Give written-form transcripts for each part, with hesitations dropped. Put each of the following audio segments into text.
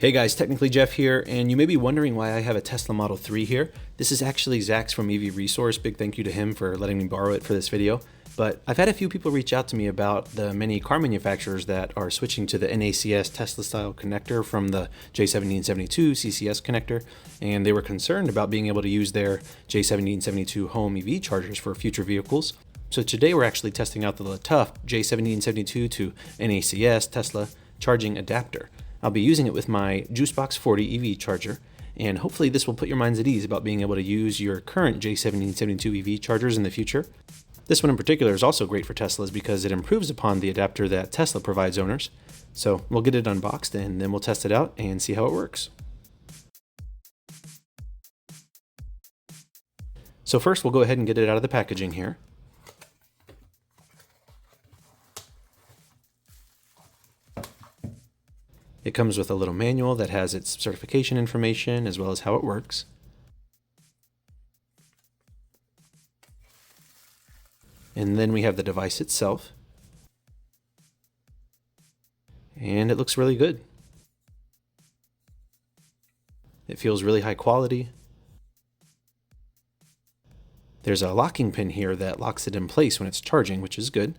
Hey guys, Technically Jeff here, and you may be wondering why I have a Tesla Model 3 here. This is actually Zach's from EV Resource. Big thank you to him for letting me borrow it for this video. But I've had a few people reach out to me about the many car manufacturers that are switching to the NACS Tesla style connector from the J1772 CCS connector, and they were concerned about being able to use their J1772 home EV chargers for future vehicles. So today we're actually testing out the LaTough J1772 to NACS Tesla charging adapter. I'll be using it with my Juicebox 40 EV charger, and hopefully this will put your minds at ease about being able to use your current J1772 EV chargers in the future. This one in particular is also great for Teslas because it improves upon the adapter that Tesla provides owners. So we'll get it unboxed and then we'll test it out and see how it works. So first we'll go ahead and get it out of the packaging here. It comes with a little manual that has its certification information as well as how it works. And then we have the device itself. And it looks really good. It feels really high quality. There's a locking pin here that locks it in place when it's charging, which is good.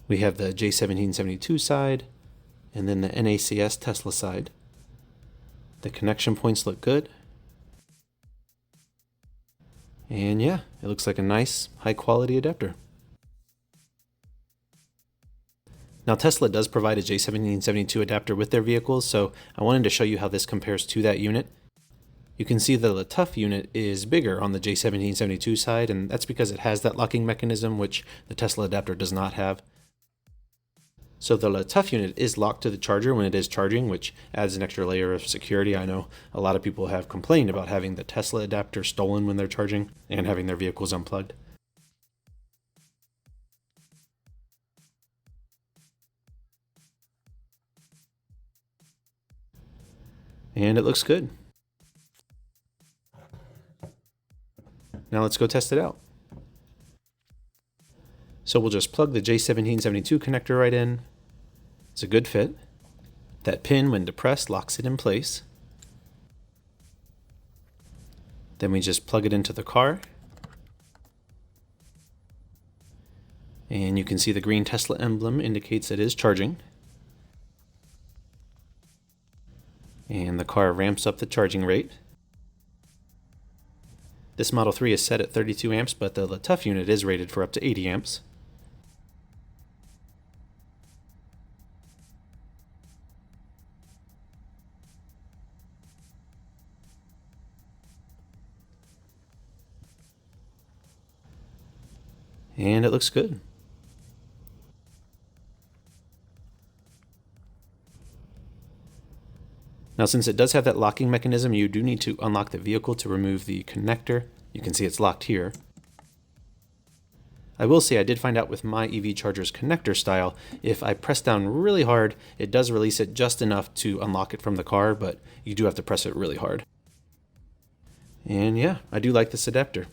We have the J1772 side, and then the NACS Tesla side. The connection points look good. And yeah, it looks like a nice, high quality adapter. Now Tesla does provide a J1772 adapter with their vehicles, so I wanted to show you how this compares to that unit. You can see the LaTough unit is bigger on the J1772 side, and that's because it has that locking mechanism, which the Tesla adapter does not have. So the LaTough unit is locked to the charger when it is charging, which adds an extra layer of security. I know a lot of people have complained about having the Tesla adapter stolen when they're charging and having their vehicles unplugged. And it looks good. Now let's go test it out. So we'll just plug the J1772 connector right in. It's a good fit. That pin, when depressed, locks it in place. Then we just plug it into the car. And you can see the green Tesla emblem indicates it is charging. And the car ramps up the charging rate. This Model 3 is set at 32 amps, but the LaTough unit is rated for up to 80 amps. And it looks good. Now, since it does have that locking mechanism, you do need to unlock the vehicle to remove the connector. You can see it's locked here. I will say I did find out with my EV charger's connector style, if I press down really hard, it does release it just enough to unlock it from the car, but you do have to press it really hard. And yeah, I do like this adapter.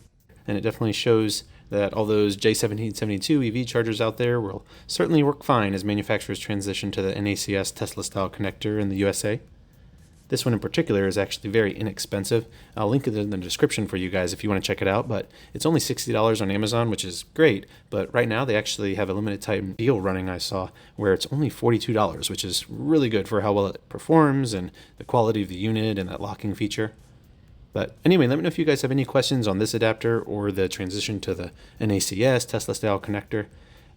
And it definitely shows that all those J1772 EV chargers out there will certainly work fine as manufacturers transition to the NACS Tesla style connector in the USA. This one in particular is actually very inexpensive. I'll link it in the description for you guys if you want to check it out, but it's only $60 on Amazon, which is great. But right now they actually have a limited time deal running, I saw, where it's only $42, which is really good for how well it performs and the quality of the unit and that locking feature. But anyway, let me know if you guys have any questions on this adapter or the transition to the NACS Tesla style connector.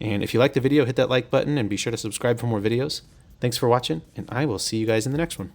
And if you like the video, hit that like button and be sure to subscribe for more videos. Thanks for watching, and I will see you guys in the next one.